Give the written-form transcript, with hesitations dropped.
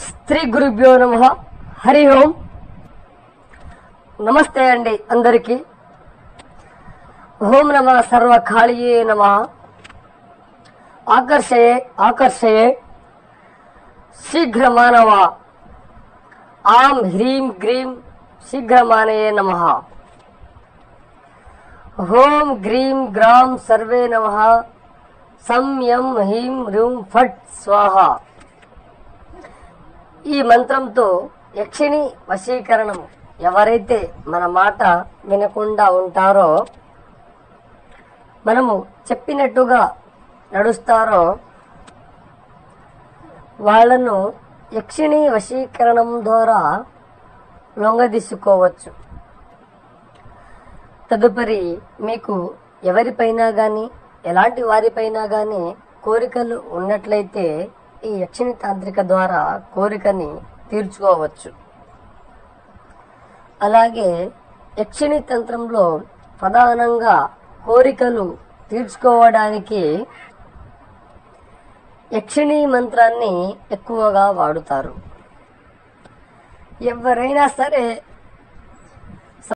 శ్రీ గురుభ్యో నమః. హరి ఓం. నమస్తే అండి అందరికీ. ఓం నమ సర్వకాళియే నమః. ఆకర్షయే ఆకర్షయే శీఘ్రమానవ. ఆం హ్రీం గ్రీం శీఘ్రమానయే నమః. ఓం గ్రీం గ్రాం సర్వే నమః. సం యం హ్రీం హ్రూం ఫట్ స్వాహ. ఈ మంత్రంతో యక్షిణి వశీకరణం ఎవరైతే మన మాట వినకుండా ఉంటారో, మనము చెప్పినట్టుగా నడుస్తారో వాళ్లను యక్షిణి వశీకరణం ద్వారా లొంగదీసుకోవచ్చు. తదుపరి మీకు ఎవరిపైనా గాని ఎలాంటి వారిపైనా గాని కోరికలు ఉన్నట్లయితే ఈ యక్షిణి తాంత్రిక ద్వారా కోరికని తీర్చుకోవచ్చు. అలాగే యక్షిణి తంత్రంలో ప్రధానంగా కోరికలు తీర్చుకోవడానికి యక్షిణి మంత్రాన్ని ఎక్కువగా వాడుతారు. ఎవరైనా సరే